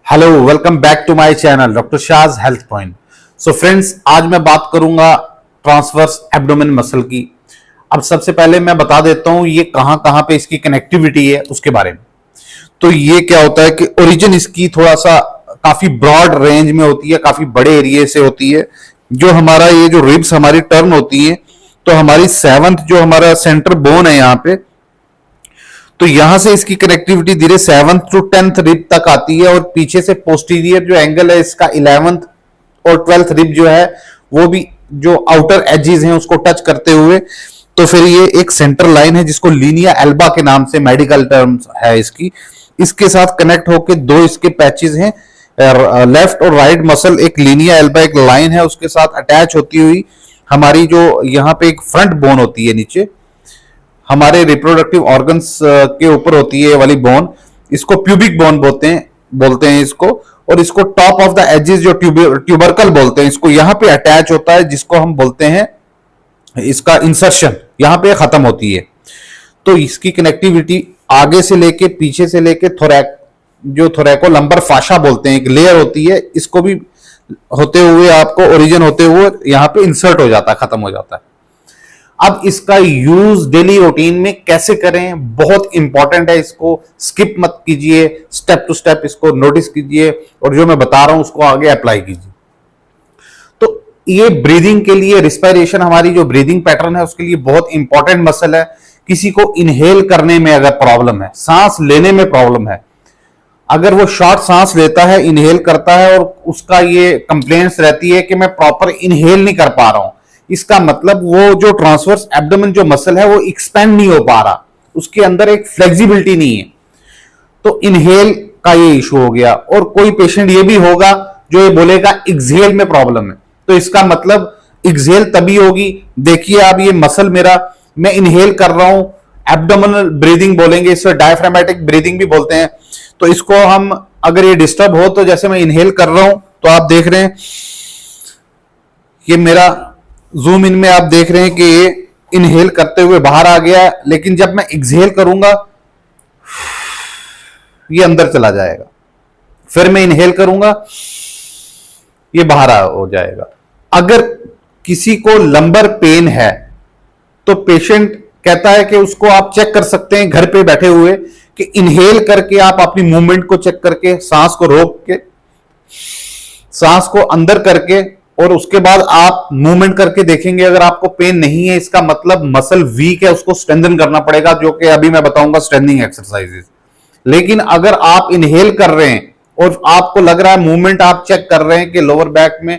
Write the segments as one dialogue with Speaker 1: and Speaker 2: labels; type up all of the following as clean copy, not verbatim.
Speaker 1: Hello, welcome back to my channel doctor Shaz health point. So friends, आज मैं बात करूंगा ट्रांसवर्स एब्डोमेन मसल की। अब सबसे पहले मैं बता देता हूं ये कहां कहां पे इसकी कनेक्टिविटी है उसके बारे में। तो ये क्या होता है कि ओरिजिन इसकी थोड़ा सा काफी ब्रॉड रेंज में होती है, काफी बड़े एरिया से होती है। जो हमारा ये जो रिब्स हमारी टर्न होती है, तो हमारी सेवंथ जो हमारा सेंटर बोन है यहाँ पे, तो यहां से इसकी कनेक्टिविटी धीरे 7th टू 10th रिब तक आती है, और पीछे से पोस्टीरियर जो एंगल है इसका 11th और 12th रिब जो है वो भी जो आउटर एजेस हैं उसको टच करते हुए, तो फिर ये एक सेंटर लाइन है जिसको लीनिया एल्बा के नाम से मेडिकल टर्म्स है इसकी। इसके साथ कनेक्ट होके दो इसके पैचेस हैं, लेफ्ट और राइट मसल, एक लीनिया एल्बा एक लाइन है उसके साथ अटैच होती हुई हमारी जो यहाँ पे एक फ्रंट बोन होती है नीचे हमारे रिप्रोडक्टिव ऑर्गन्स के ऊपर होती है ये वाली बोन, इसको प्यूबिक बोन बोलते हैं इसको। और इसको टॉप ऑफ द एजेस जो ट्यूबरकल बोलते हैं, इसको यहां पे अटैच होता है, जिसको हम बोलते हैं इसका इंसर्शन यहां पे खत्म होती है। तो इसकी कनेक्टिविटी आगे से लेके पीछे से लेके थोरैको लंबर फाशा बोलते हैं, एक लेयर होती है, इसको भी होते हुए आपको ओरिजिन होते हुए यहां पे इंसर्ट हो जाता है, खत्म हो जाता है। अब इसका यूज डेली रूटीन में कैसे करें, बहुत इंपॉर्टेंट है, इसको स्किप मत कीजिए, स्टेप टू स्टेप इसको नोटिस कीजिए और जो मैं बता रहा हूं उसको आगे अप्लाई कीजिए। तो ये ब्रीदिंग के लिए, रिस्पायरेशन हमारी जो ब्रीदिंग पैटर्न है उसके लिए बहुत इंपॉर्टेंट मसल है। किसी को इनहेल करने में अगर प्रॉब्लम है, सांस लेने में प्रॉब्लम है, अगर वो शॉर्ट सांस लेता है, इनहेल करता है और उसका ये कंप्लेंट्स रहती है कि मैं प्रॉपर इनहेल नहीं कर पा रहा हूं, इसका मतलब वो जो ट्रांसवर्स एब्डोमेन जो मसल है वो एक्सपेंड नहीं हो पा रहा, उसके अंदर एक फ्लेक्सिबिलिटी नहीं है, तो इनहेल का ये इशू हो गया। और कोई पेशेंट ये भी होगा जो ये बोलेगा एक्सहेल में प्रॉब्लम है, तो इसका मतलब एक्सहेल तभी होगी, देखिए आप ये मसल मेरा, मैं इनहेल कर रहा हूं, एब्डोमिनल ब्रीदिंग बोलेंगे, इससे डायफ्रामेटिक ब्रीदिंग भी बोलते हैं। तो इसको हम अगर ये डिस्टर्ब हो, तो जैसे मैं इनहेल कर रहा हूं तो आप देख रहे हैं ये मेरा जूम इन में आप देख रहे हैं कि ये इनहेल करते हुए बाहर आ गया है, लेकिन जब मैं एक्सहेल करूंगा ये अंदर चला जाएगा, फिर मैं इनहेल करूंगा ये बाहर हो जाएगा। अगर किसी को लंबर पेन है तो पेशेंट कहता है कि उसको आप चेक कर सकते हैं घर पे बैठे हुए कि इनहेल करके आप अपनी मूवमेंट को चेक करके, सांस को रोक के, सांस को अंदर करके और उसके बाद आप मूवमेंट करके देखेंगे, अगर आपको पेन नहीं है इसका मतलब मसल वीक है, उसको स्ट्रेंथन करना पड़ेगा, जो कि अभी मैं बताऊंगा स्ट्रेंथनिंग एक्सरसाइजेस। लेकिन अगर आप इनहेल कर रहे हैं और आपको लग रहा है मूवमेंट आप चेक कर रहे हैं कि लोअर बैक में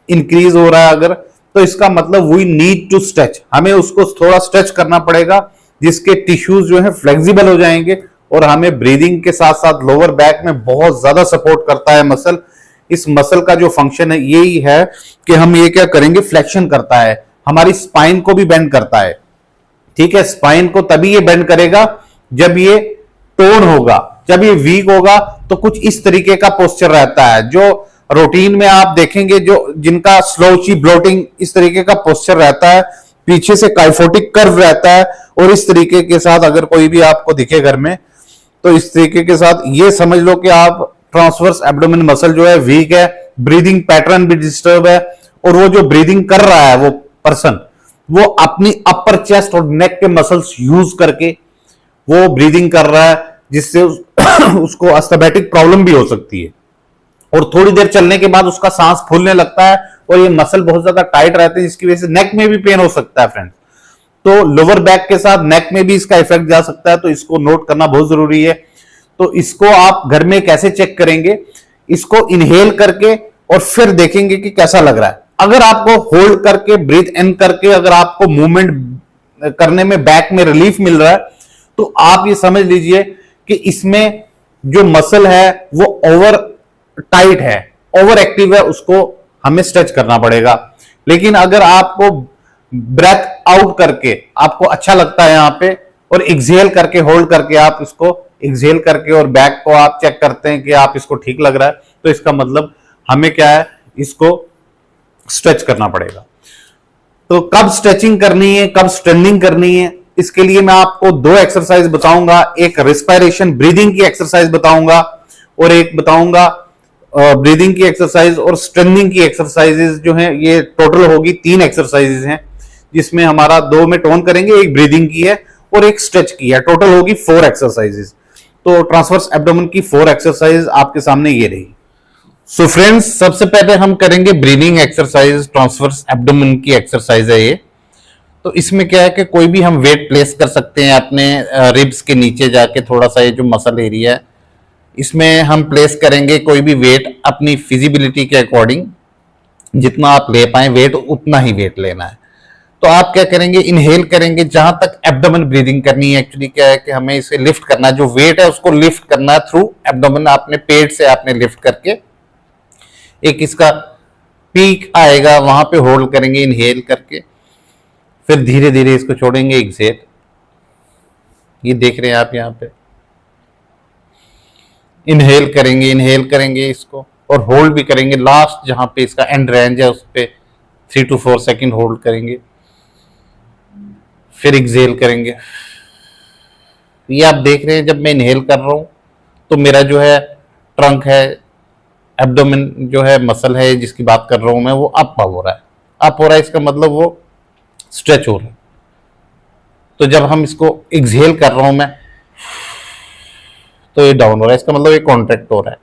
Speaker 1: इंक्रीज हो रहा है अगर, तो इसका मतलब वी नीड टू स्ट्रेच, हमें उसको थोड़ा स्ट्रेच करना पड़ेगा जिसके टिश्यूज जो है फ्लेक्सिबल हो जाएंगे और हमें ब्रीदिंग के साथ साथ लोअर बैक में बहुत ज्यादा सपोर्ट करता है मसल। इस मसल का जो फंक्शन है यही है कि हम ये क्या करेंगे, फ्लेक्शन करता है, हमारी स्पाइन को भी बेंड करता है। ठीक है, स्पाइन को तभी ये बेंड करेगा जब ये टोन होगा, जब ये वीक होगा तो कुछ इस तरीके का पोस्चर रहता है, जो रूटीन में आप देखेंगे जो जिनका स्लोची ब्लोटिंग इस तरीके का पोस्चर रहता है, पीछे से काइफोटिक कर्व रहता है, और इस तरीके के साथ अगर कोई भी आपको दिखे घर में, तो इस तरीके के साथ ये समझ लो कि आप ट्रांसवर्स एब्डोमेन मसल जो है वीक है, ब्रीदिंग पैटर्न भी डिस्टर्ब है, और वो जो ब्रीदिंग कर रहा है वो पर्सन, वो अपनी अपर चेस्ट और नेक के मसल्स यूज करके वो ब्रीदिंग कर रहा है, जिससे उसको अस्थमैटिक प्रॉब्लम भी हो सकती है, और थोड़ी देर चलने के बाद उसका सांस फूलने लगता है और ये मसल बहुत ज्यादा टाइट रहते हैं, जिसकी वजह से नेक में भी पेन हो सकता है फ्रेंड्स। तो लोअर बैक के साथ नेक में भी इसका इफेक्ट जा सकता है, तो इसको नोट करना बहुत जरूरी है। तो इसको आप घर में कैसे चेक करेंगे, इसको इनहेल करके और फिर देखेंगे कि कैसा लग रहा है। अगर आपको होल्ड करके ब्रीथ इन करके अगर आपको मूवमेंट करने में बैक में रिलीफ मिल रहा है, तो आप ये समझ लीजिए कि इसमें जो मसल है वो ओवर टाइट है, ओवर एक्टिव है, उसको हमें स्ट्रेच करना पड़ेगा। लेकिन अगर आपको ब्रेथ आउट करके आपको अच्छा लगता है यहां पे, और एक्सहेल करके होल्ड करके आप इसको एक्सहेल करके और बैक को आप चेक करते हैं कि आप इसको ठीक लग रहा है, तो इसका मतलब हमें क्या है, इसको स्ट्रेच करना पड़ेगा। तो कब स्ट्रेचिंग करनी है, कब स्ट्रेंथनिंग करनी है, इसके लिए मैं आपको दो एक्सरसाइज बताऊंगा, एक रिस्पायरेशन ब्रीदिंग की एक्सरसाइज बताऊंगा और एक बताऊंगा ब्रीदिंग की एक्सरसाइज और स्ट्रेंथनिंग की एक्सरसाइजेज जो हैं, ये टोटल होगी 3 एक्सरसाइजेज हैं, जिसमें हमारा 2 में टोन करेंगे, एक ब्रीदिंग की है और एक स्ट्रेच की है। टोटल होगी 4 एक्सरसाइजेज। तो ट्रांसवर्स एब्डोमेन की 4 एक्सरसाइज आपके सामने ये रही। सो फ्रेंड्स, सबसे पहले हम करेंगे ब्रीदिंग एक्सरसाइज, ट्रांसवर्स एब्डोमेन की एक्सरसाइज है ये। तो इसमें क्या है कि कोई भी हम वेट प्लेस कर सकते हैं अपने रिब्स के नीचे जाके, थोड़ा सा ये जो मसल एरिया है इसमें हम प्लेस करेंगे कोई भी वेट अपनी फिजिबिलिटी के अकॉर्डिंग, जितना आप ले पाए वेट उतना ही वेट लेना है। तो आप क्या करेंगे, इनहेल करेंगे, जहां तक एब्डोमेन ब्रीदिंग करनी है। एक्चुअली क्या है कि हमें इसे लिफ्ट करना है, जो वेट है उसको लिफ्ट करना है थ्रू एब्डोमेन, आपने पेट से आपने लिफ्ट करके एक इसका पीक आएगा वहां पे होल्ड करेंगे इनहेल करके, फिर धीरे धीरे इसको छोड़ेंगे एक्सेल। ये देख रहे हैं आप यहाँ पे, इनहेल करेंगे इसको और होल्ड भी करेंगे, लास्ट जहां पे इसका एंड रेंज है उस पे 3 to 4 सेकंड होल्ड करेंगे, फिर एक्सेल करेंगे। ये आप देख रहे हैं जब मैं इनहेल कर रहा हूं तो मेरा जो है ट्रंक है, एब्डोमेन जो है मसल है जिसकी बात कर रहा हूं मैं, वो अप हो रहा है। अप हो रहा है इसका मतलब वो स्ट्रेच हो रहा है। तो जब हम इसको एक्सेल कर रहा हूं मैं तो ये डाउन हो रहा है, इसका मतलब ये कॉन्ट्रैक्ट हो रहा है।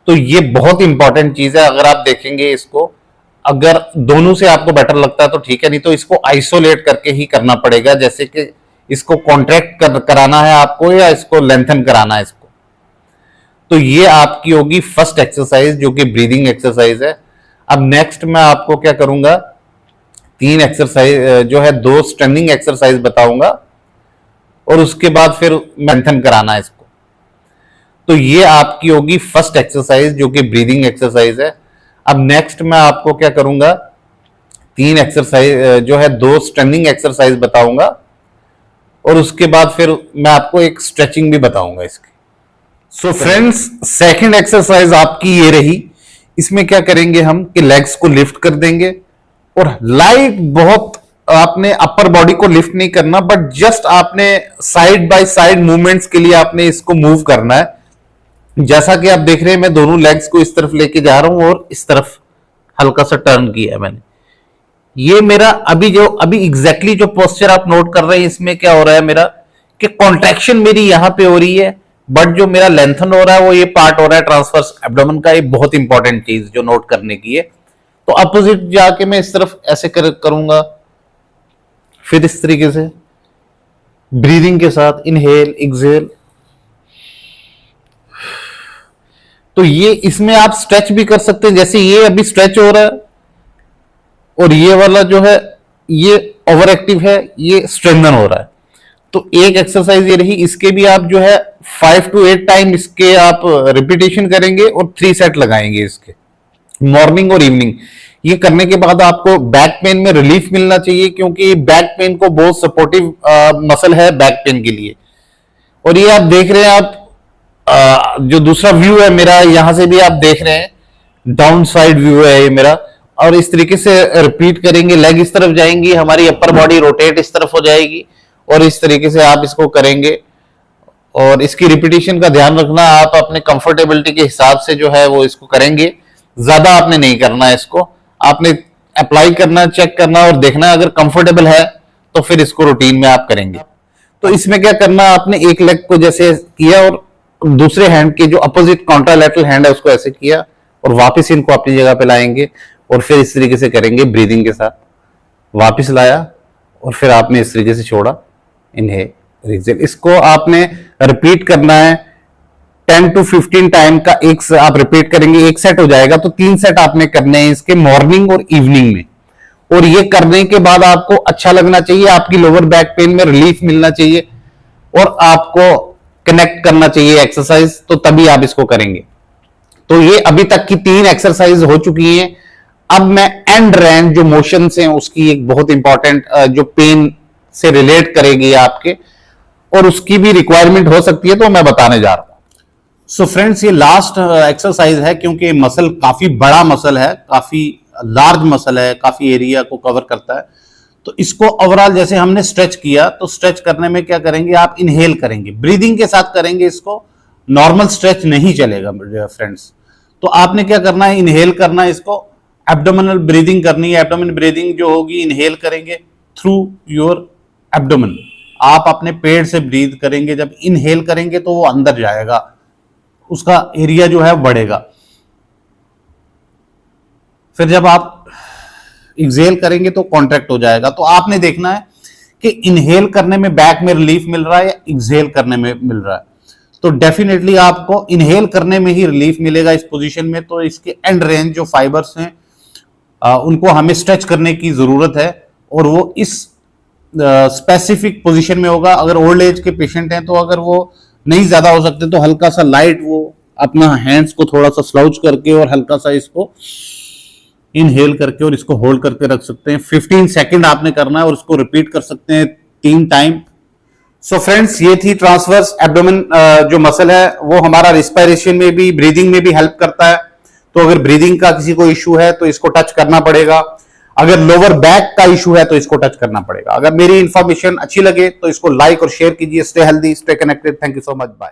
Speaker 1: तो ये बहुत इंपॉर्टेंट चीज है। अगर आप देखेंगे इसको, अगर दोनों से आपको बेटर लगता है तो ठीक है, नहीं तो इसको आइसोलेट करके ही करना पड़ेगा। जैसे कि इसको कॉन्ट्रैक्ट कराना है आपको या इसको लेंथन कराना है इसको। तो ये आपकी होगी फर्स्ट एक्सरसाइज जो कि ब्रीदिंग एक्सरसाइज है। अब नेक्स्ट मैं आपको क्या करूंगा, 3 एक्सरसाइज जो है, 2 स्ट्रेनिंग एक्सरसाइज बताऊंगा और उसके बाद फिर लेंथन कराना है इसको। तो ये आपकी होगी फर्स्ट एक्सरसाइज जो कि ब्रीदिंग एक्सरसाइज है। अब नेक्स्ट मैं आपको क्या करूंगा, 3 एक्सरसाइज जो है, 2 स्ट्रेनिंग एक्सरसाइज बताऊंगा और उसके बाद फिर मैं आपको एक स्ट्रेचिंग भी बताऊंगा इसकी। सो फ्रेंड्स, सेकंड एक्सरसाइज आपकी ये रही। इसमें क्या करेंगे हम कि लेग्स को लिफ्ट कर देंगे और लाइट, बहुत आपने अपर बॉडी को लिफ्ट नहीं करना, बट जस्ट आपने साइड बाय साइड मूवमेंट्स के लिए आपने इसको मूव करना है। जैसा कि आप देख रहे हैं मैं दोनों लेग्स को इस तरफ लेके जा रहा हूं और इस तरफ हल्का सा टर्न किया है मैंने। ये मेरा अभी एग्जैक्टली जो पोस्चर आप नोट कर रहे हैं, इसमें क्या हो रहा है मेरा कि कॉन्ट्रैक्शन मेरी यहां पे हो रही है, बट जो मेरा लेंथन हो रहा है वो ये पार्ट हो रहा है ट्रांसवर्स एब्डोमेन का। एक बहुत इंपॉर्टेंट चीज जो नोट करने की है। तो अपोजिट जाके मैं इस तरफ ऐसे करूंगा, फिर इस तरीके से ब्रीदिंग के साथ इनहेल एक्सेल। तो ये इसमें आप स्ट्रेच भी कर सकते हैं, जैसे ये अभी स्ट्रेच हो रहा है और ये वाला जो है ये ओवर एक्टिव है, ये स्ट्रेंथन हो रहा है। तो एक एक्सरसाइज ये रही, इसके भी आप जो है 5 to 8 टाइम इसके आप रिपीटेशन करेंगे और 3 सेट लगाएंगे इसके, मॉर्निंग और इवनिंग। ये करने के बाद आपको बैक पेन में रिलीफ मिलना चाहिए, क्योंकि बैक पेन को बहुत सपोर्टिव मसल है बैक पेन के लिए। और ये आप देख रहे हैं, आप जो दूसरा व्यू है मेरा, यहां से भी आप देख रहे हैं, डाउन साइड व्यू है ये मेरा। और इस तरीके से रिपीट करेंगे, लेग इस तरफ जाएंगी, हमारी अपर बॉडी रोटेट इस तरफ हो जाएगी और इस तरीके से आप इसको करेंगे। और इसकी रिपीटेशन का ध्यान रखना, आप अपने कंफर्टेबिलिटी के हिसाब से जो है वो इसको करेंगे, ज्यादा आपने नहीं करना है इसको। आपने अप्लाई करना, चेक करना और देखना, अगर कंफर्टेबल है तो फिर इसको रूटीन में आप करेंगे। तो इसमें क्या करना, आपने एक लेग को जैसे किया और दूसरे हैंड के जो अपोजिट कॉन्ट्रालैटरल हैंड है उसको ऐसे किया और वापस इनको अपनी जगह पे लाएंगे और फिर इस तरीके से करेंगे ब्रीदिंग के साथ। वापस लाया और फिर आपने इस तरीके से छोड़ा, इनहेल एक्सेल। इसको आपने रिपीट करना है 10 to 15 टाइम का, एक आप रिपीट करेंगे, एक सेट हो जाएगा। तो 3 सेट आपने करने हैं इसके, मॉर्निंग और इवनिंग में। और ये करने के बाद आपको अच्छा लगना चाहिए, आपकी लोअर बैक पेन में रिलीफ मिलना चाहिए और आपको कनेक्ट करना चाहिए एक्सरसाइज, तो तभी आप इसको करेंगे। तो ये अभी तक की 3 एक्सरसाइज हो चुकी हैं। अब मैं एंड रेंज जो मोशंस हैं उसकी एक बहुत इंपॉर्टेंट जो पेन से रिलेट करेगी आपके, और उसकी भी रिक्वायरमेंट हो सकती है, तो मैं बताने जा रहा हूं। सो फ्रेंड्स, ये लास्ट एक्सरसाइज है, क्योंकि मसल काफी बड़ा मसल है, काफी लार्ज मसल है, काफी एरिया को कवर करता है। तो इसको ओवरऑल जैसे हमने स्ट्रेच किया, तो स्ट्रेच करने में क्या करेंगे, आप इनहेल करेंगे, ब्रीदिंग के साथ करेंगे इसको। नॉर्मल स्ट्रेच नहीं चलेगा फ्रेंड्स। तो आपने क्या करना है, इनहेल करना है, इसको एब्डोमिनल ब्रीदिंग करनी है। एब्डोमिनल ब्रीदिंग जो होगी, इनहेल करेंगे थ्रू योर एब्डोमेन, आप अपने पेट से ब्रीद करेंगे। जब इनहेल करेंगे तो वो अंदर जाएगा, उसका एरिया जो है बढ़ेगा। फिर जब आप एक्सहेल करेंगे तो कॉन्ट्रैक्ट हो जाएगा। तो आपने देखना है कि इनहेल करने में बैक में रिलीफ मिल रहा है या एक्सहेल करने में मिल रहा है। तो डेफिनेटली आपको इनहेल करने में ही रिलीफ मिलेगा इस पोजीशन में। तो इसके एंड रेंज जो फाइबर्स हैं उनको हमें स्ट्रेच करने की जरूरत है, और वो इस स्पेसिफिक पोजीशन में होगा। अगर ओल्ड एज के पेशेंट हैं तो अगर वो नहीं ज्यादा हो सकते तो हल्का सा लाइट वो अपना हैंड्स को थोड़ा सा स्लाउच करके और हल्का सा इसको इनहेल करके और इसको होल्ड करके रख सकते हैं। 15 सेकंड आपने करना है और इसको रिपीट कर सकते हैं 3 टाइम। सो फ्रेंड्स, ये थी ट्रांसवर्स एब्डोमेन जो मसल है वो हमारा रिस्पायरेशन में भी, ब्रीदिंग में भी हेल्प करता है। तो अगर ब्रीदिंग का किसी को इश्यू है तो इसको टच करना पड़ेगा। अगर लोअर बैक का इश्यू है तो इसको टच करना पड़ेगा। अगर मेरी इंफॉर्मेशन अच्छी लगे तो इसको लाइक और शेयर कीजिए। Stay healthy, stay connected. Thank you so much, bye.